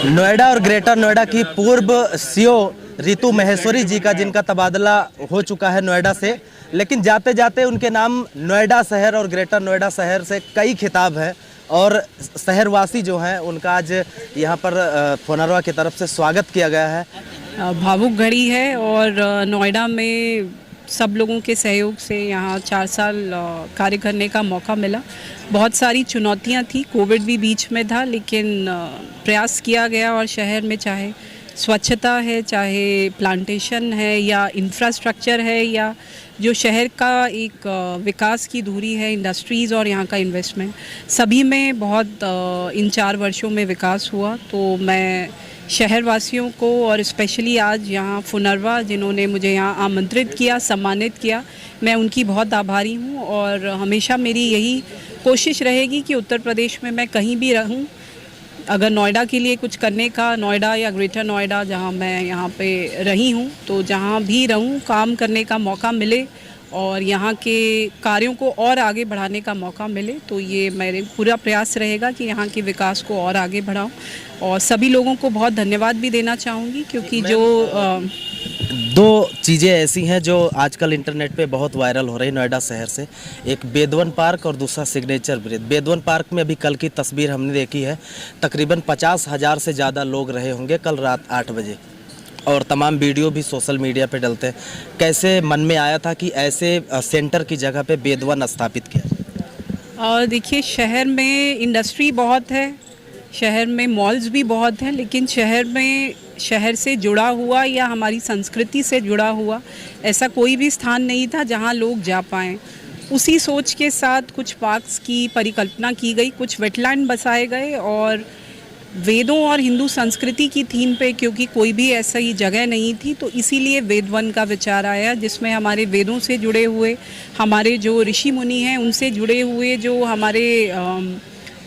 नोएडा और ग्रेटर नोएडा की पूर्व सीओ रितु महेश्वरी जी का, जिनका तबादला हो चुका है नोएडा से, लेकिन जाते जाते उनके नाम नोएडा शहर और ग्रेटर नोएडा शहर से कई खिताब हैं और शहरवासी जो हैं उनका आज यहाँ पर फोनरवा की तरफ से स्वागत किया गया है। भावुक घड़ी है और नोएडा में सब लोगों के सहयोग से यहाँ 4 साल कार्य करने का मौका मिला। बहुत सारी चुनौतियाँ थी, कोविड भी बीच में था, लेकिन प्रयास किया गया और शहर में चाहे स्वच्छता है, चाहे प्लांटेशन है या इंफ्रास्ट्रक्चर है या जो शहर का एक विकास की धुरी है, इंडस्ट्रीज़ और यहाँ का इन्वेस्टमेंट, सभी में बहुत इन 4 वर्षों में विकास हुआ। तो मैं शहरवासियों को और स्पेशली आज यहाँ फुनरवा जिन्होंने मुझे यहाँ आमंत्रित किया, सम्मानित किया, मैं उनकी बहुत आभारी हूँ। और हमेशा मेरी यही कोशिश रहेगी कि उत्तर प्रदेश में मैं कहीं भी रहूँ, अगर नोएडा के लिए कुछ करने का, नोएडा या ग्रेटर नोएडा जहाँ मैं यहाँ पे रही हूँ, तो जहाँ भी रहूँ काम करने का मौका मिले और यहाँ के कार्यों को और आगे बढ़ाने का मौका मिले, तो ये मेरे पूरा प्रयास रहेगा कि यहाँ के विकास को और आगे बढ़ाऊँ। और सभी लोगों को बहुत धन्यवाद भी देना चाहूँगी क्योंकि जो दो चीज़ें ऐसी हैं जो आजकल इंटरनेट पे बहुत वायरल हो रही है नोएडा शहर से, एक बेदवन पार्क और दूसरा सिग्नेचर ब्रिज। बेदवन पार्क में अभी कल की तस्वीर हमने देखी है, तकरीबन 50,000 से ज़्यादा लोग रहे होंगे कल रात 8 बजे, और तमाम वीडियो भी सोशल मीडिया पे डलते हैं। कैसे मन में आया था कि ऐसे सेंटर की जगह पे बेदवन स्थापित किया? और देखिए, शहर में इंडस्ट्री बहुत है, शहर में मॉल्स भी बहुत हैं, लेकिन शहर से जुड़ा हुआ या हमारी संस्कृति से जुड़ा हुआ ऐसा कोई भी स्थान नहीं था जहां लोग जा पाएँ। उसी सोच के साथ कुछ पार्क्स की परिकल्पना की गई, कुछ वेटलैंड बसाए गए और वेदों और हिंदू संस्कृति की थीम पे, क्योंकि कोई भी ऐसा ही जगह नहीं थी, तो इसीलिए वेदवन का विचार आया, जिसमें हमारे वेदों से जुड़े हुए, हमारे जो ऋषि मुनि हैं उनसे जुड़े हुए जो हमारे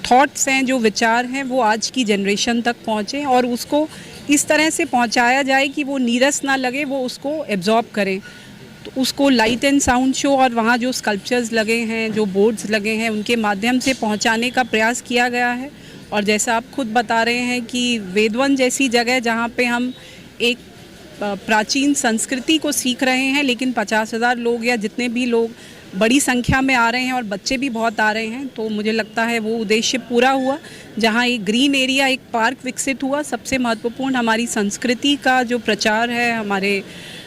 थॉट्स हैं, जो विचार हैं, वो आज की जनरेशन तक पहुँचें और उसको इस तरह से पहुँचाया जाए कि वो नीरस ना लगे, वो उसको एब्जॉर्ब करें। तो उसको लाइट एंड साउंड शो और वहाँ जो स्कल्पचर्स लगे हैं, जो बोर्ड्स लगे हैं, उनके माध्यम से पहुँचाने का प्रयास किया गया है। और जैसा आप खुद बता रहे हैं कि वेदवन जैसी जगह जहाँ पे हम एक प्राचीन संस्कृति को सीख रहे हैं, लेकिन 50,000 लोग या जितने भी लोग बड़ी संख्या में आ रहे हैं और बच्चे भी बहुत आ रहे हैं, तो मुझे लगता है वो उद्देश्य पूरा हुआ। जहाँ एक ग्रीन एरिया, एक पार्क विकसित हुआ, सबसे महत्वपूर्ण हमारी संस्कृति का जो प्रचार है, हमारे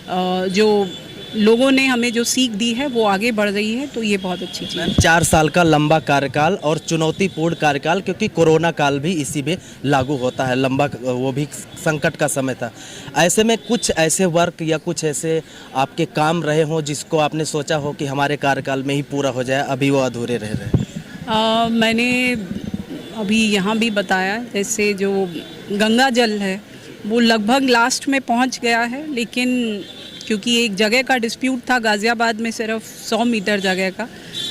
जो लोगों ने हमें जो सीख दी है वो आगे बढ़ रही है, तो ये बहुत अच्छी चीज़ है। 4 साल का लंबा कार्यकाल और चुनौतीपूर्ण कार्यकाल, क्योंकि कोरोना काल भी इसी में लागू होता है, लंबा वो भी संकट का समय था। ऐसे में कुछ ऐसे वर्क या कुछ ऐसे आपके काम रहे हों जिसको आपने सोचा हो कि हमारे कार्यकाल में ही पूरा हो जाए, अभी वो अधूरे रह रहे हैं? मैंने अभी यहाँ भी बताया, जैसे जो गंगा जल है वो लगभग लास्ट में पहुँच गया है, लेकिन क्योंकि एक जगह का डिस्प्यूट था गाज़ियाबाद में, सिर्फ 100 मीटर जगह का,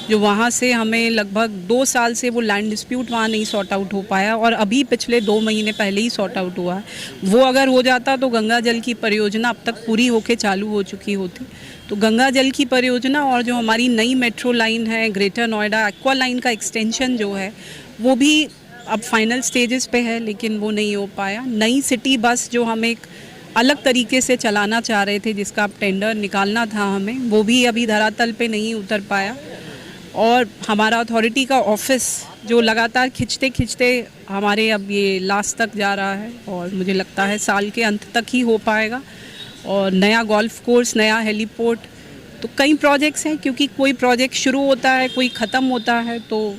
जो वहाँ से हमें लगभग 2 साल से वो लैंड डिस्प्यूट वहाँ नहीं सॉर्ट आउट हो पाया और अभी पिछले 2 महीने पहले ही सॉर्ट आउट हुआ है। वो अगर हो जाता तो गंगा जल की परियोजना अब तक पूरी होके चालू हो चुकी होती। तो गंगा जल की परियोजना और जो हमारी नई मेट्रो लाइन है, ग्रेटर नोएडा एक्वा लाइन का एक्सटेंशन जो है, वो भी अब फाइनल स्टेजेस पे है, लेकिन वो नहीं हो पाया। नई सिटी बस जो हम एक अलग तरीके से चलाना चाह रहे थे, जिसका अब टेंडर निकालना था हमें, वो भी अभी धरातल पे नहीं उतर पाया। और हमारा अथॉरिटी का ऑफिस जो लगातार खिंचते खिंचते हमारे अब ये लास्ट तक जा रहा है और मुझे लगता है साल के अंत तक ही हो पाएगा। और नया गोल्फ कोर्स, नया हेलीपोर्ट, तो कई प्रोजेक्ट्स हैं, क्योंकि कोई प्रोजेक्ट शुरू होता है, कोई ख़त्म होता है, तो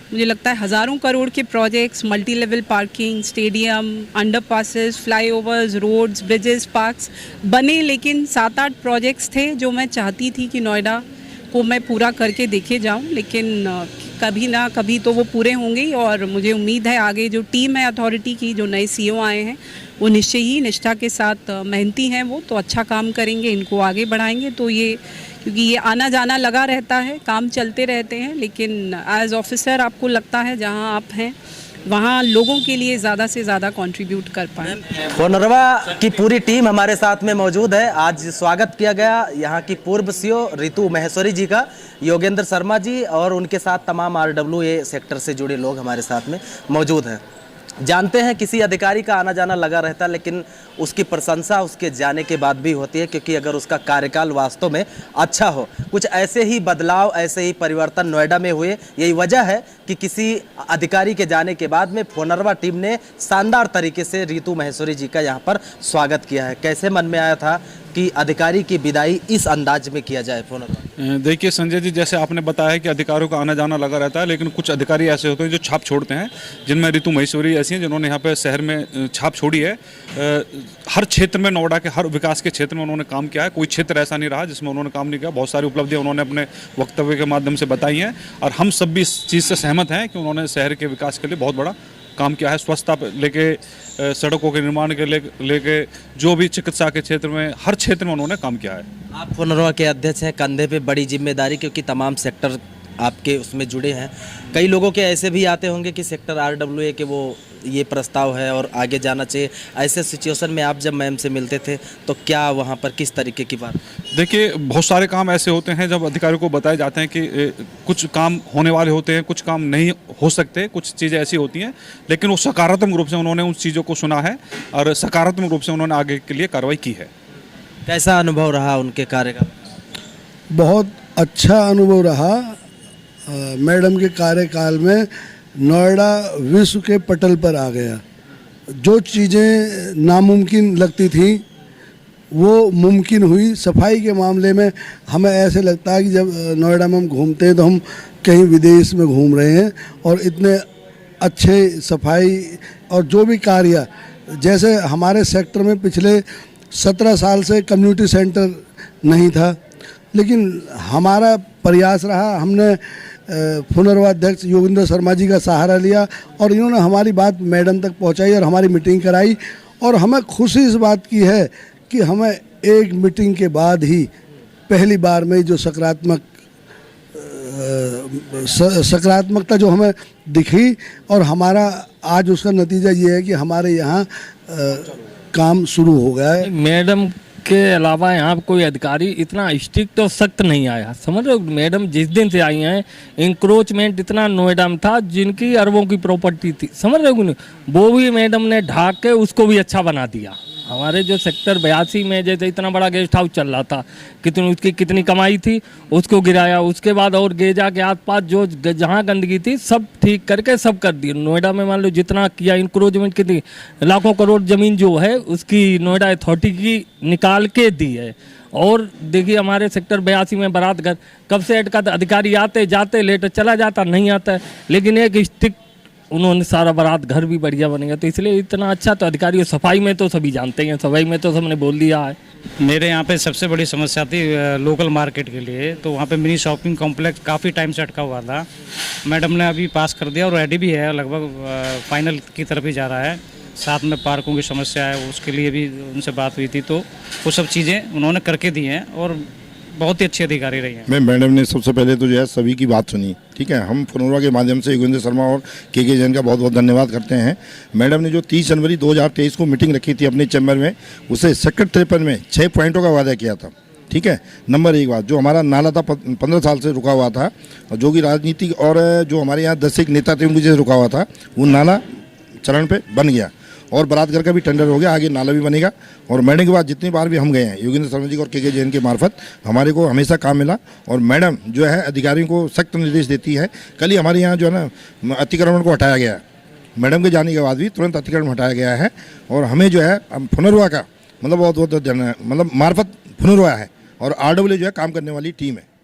मुझे लगता है हज़ारों करोड़ के projects, multi level parking, stadium, underpasses, flyovers, roads, bridges, parks बने, लेकिन 7-8 प्रोजेक्ट्स थे जो मैं चाहती थी कि नोएडा को मैं पूरा करके देखे जाऊं, लेकिन कभी ना कभी तो वो पूरे होंगे ही। और मुझे उम्मीद है आगे जो टीम है अथॉरिटी की, जो नए सीईओ आए हैं, वो निश्चय ही निष्ठा के साथ मेहनती हैं, वो तो अच्छा काम करेंगे, इनको आगे बढ़ाएंगे। तो ये, क्योंकि ये आना जाना लगा रहता है, काम चलते रहते हैं, लेकिन एज ऑफिसर आपको लगता है जहां आप हैं वहाँ लोगों के लिए ज़्यादा से ज़्यादा कंट्रीब्यूट कर पाएँ। फोनरवा की पूरी टीम हमारे साथ में मौजूद है। आज स्वागत किया गया यहाँ की पूर्व सीओ रितु महेश्वरी जी का, योगेंद्र शर्मा जी और उनके साथ तमाम RWA सेक्टर से जुड़े लोग हमारे साथ में मौजूद हैं। जानते हैं किसी अधिकारी का आना जाना लगा रहता है, लेकिन उसकी प्रशंसा उसके जाने के बाद भी होती है, क्योंकि अगर उसका कार्यकाल वास्तव में अच्छा हो। कुछ ऐसे ही बदलाव, ऐसे ही परिवर्तन नोएडा में हुए। यही वजह है कि किसी अधिकारी के जाने के बाद में फोनरवा टीम ने शानदार तरीके से रितु महेश्वरी जी का यहाँ पर स्वागत किया है। कैसे मन में आया था कि अधिकारी की विदाई इस अंदाज में किया जाए फोनरवा? देखिए संजय जी, जैसे आपने बताया कि अधिकारियों का आना जाना लगा रहता है, लेकिन कुछ अधिकारी ऐसे होते हैं जो छाप छोड़ते हैं, जिनमें रितु महेश्वरी ऐसी हैं जिन्होंने यहाँ पे शहर में छाप छोड़ी है। हर क्षेत्र में, नोएडा के हर विकास के क्षेत्र में उन्होंने काम किया है। कोई क्षेत्र ऐसा नहीं रहा जिसमें उन्होंने काम नहीं किया। बहुत सारी उपलब्धियां उन्होंने अपने वक्तव्य के माध्यम से बताई हैं, और हम सब भी इस चीज़ से सहमत हैं कि उन्होंने शहर के विकास के लिए बहुत बड़ा काम किया है। स्वच्छता लेके, सड़कों के निर्माण के लेके, जो भी चिकित्सा के क्षेत्र में, हर क्षेत्र में उन्होंने काम किया है। आप फोनरवा के अध्यक्ष हैं, कंधे पे बड़ी जिम्मेदारी, क्योंकि तमाम सेक्टर आपके उसमें जुड़े हैं। कई लोगों के ऐसे भी आते होंगे कि सेक्टर RWA के वो ये प्रस्ताव है और आगे जाना चाहिए। ऐसे सिचुएशन में आप जब मैम से मिलते थे तो क्या वहाँ पर किस तरीके की बात? देखिए, बहुत सारे काम ऐसे होते हैं जब अधिकारियों को बताए जाते हैं कि कुछ काम होने वाले होते हैं, कुछ काम नहीं हो सकते, कुछ चीज़ें ऐसी होती हैं, लेकिन वो सकारात्मक रूप से उन्होंने उन चीज़ों को सुना है और सकारात्मक रूप से उन्होंने आगे के लिए कार्रवाई की है। कैसा अनुभव रहा उनके कार्य का? बहुत अच्छा अनुभव रहा। मैडम के कार्यकाल में नोएडा विश्व के पटल पर आ गया। जो चीज़ें नामुमकिन लगती थी वो मुमकिन हुई। सफाई के मामले में हमें ऐसे लगता है कि जब नोएडा में हम घूमते हैं तो हम कहीं विदेश में घूम रहे हैं, और इतने अच्छे सफाई और जो भी कार्य, जैसे हमारे सेक्टर में पिछले 17 साल से कम्युनिटी सेंटर नहीं था, लेकिन हमारा प्रयास रहा। हमने फोनरवा अध्यक्ष योगेंद्र शर्मा जी का सहारा लिया और इन्होंने हमारी बात मैडम तक पहुंचाई और हमारी मीटिंग कराई। और हमें खुशी इस बात की है कि हमें एक मीटिंग के बाद ही पहली बार में जो सकारात्मकता जो हमें दिखी, और हमारा आज उसका नतीजा ये है कि हमारे यहाँ काम शुरू हो गया है। मैडम के अलावा यहाँ कोई अधिकारी इतना स्ट्रिक्ट और सख्त नहीं आया, समझ रहे हो। मैडम जिस दिन से आई हैं, इंक्रोचमेंट इतना नोएडा में था, जिनकी अरबों की प्रॉपर्टी थी, समझ रहे हो, वो भी मैडम ने ढाक के उसको भी अच्छा बना दिया। हमारे जो सेक्टर 82 में जैसे इतना बड़ा गेस्ट हाउस चल रहा था, उसकी कितनी कमाई थी, उसको गिराया। उसके बाद और गेजा के आसपास जो जहाँ गंदगी थी सब ठीक करके सब कर दिया। नोएडा में मान लो जितना किया, इंक्रोचमेंट कितनी लाखों करोड़ ज़मीन जो है उसकी नोएडा अथॉरिटी की निकाल के दी है। और देखिए हमारे सेक्टर 82 में बारात घर कब से अटका था, अधिकारी आते जाते, लेटर चला जाता, नहीं आता है, लेकिन एक स्टिक उन्होंने सारा बारात घर भी बढ़िया बनेगा। तो इसलिए इतना अच्छा तो अधिकारी, सफाई में तो सभी जानते हैं, सफाई में तो सबने बोल दिया है। मेरे यहाँ पे सबसे बड़ी समस्या थी लोकल मार्केट के लिए, तो वहाँ पे मिनी शॉपिंग कॉम्प्लेक्स काफ़ी टाइम से अटका हुआ था। मैडम ने अभी पास कर दिया और रेडी भी है, लगभग फाइनल की तरफ ही जा रहा है। साथ में पार्कों की समस्या है, उसके लिए भी उनसे बात हुई थी, तो वो सब चीज़ें उन्होंने करके दी हैं और बहुत ही अच्छी अधिकारी रही हैं। मैडम ने सबसे पहले तो जो है सभी की बात सुनी, ठीक है। हम फोनरवा के माध्यम से योगेंद्र शर्मा और के जैन का बहुत बहुत धन्यवाद करते हैं। मैडम ने जो 30 जनवरी 2023 को मीटिंग रखी थी अपने चैम्बर में, उसे सेक्टर 53 में 6 पॉइंटों का वादा किया था, ठीक है। नंबर 1 बात, जो हमारा नाला था 15 साल से रुका हुआ था, और जो कि राजनीतिक और जो हमारे यहाँ 10 एक नेता थे उनकी वजह से रुका हुआ था, वो नाला चरण पे बन गया और बरातघर का भी टेंडर हो गया, आगे नाला भी बनेगा। और मैडम के बाद जितनी बार भी हम गए हैं योगेंद्र शर्मा जी और के जैन के मार्फत हमारे को हमेशा काम मिला। और मैडम जो है अधिकारियों को सख्त निर्देश देती है। कल ही हमारे यहाँ जो है ना अतिक्रमण को हटाया गया है, मैडम के जाने के बाद भी तुरंत अतिक्रमण हटाया गया है। और हमें जो है फोनरवा का मतलब बहुत बहुत मार्फत फोनरवा है और RWA जो है काम करने वाली टीम है।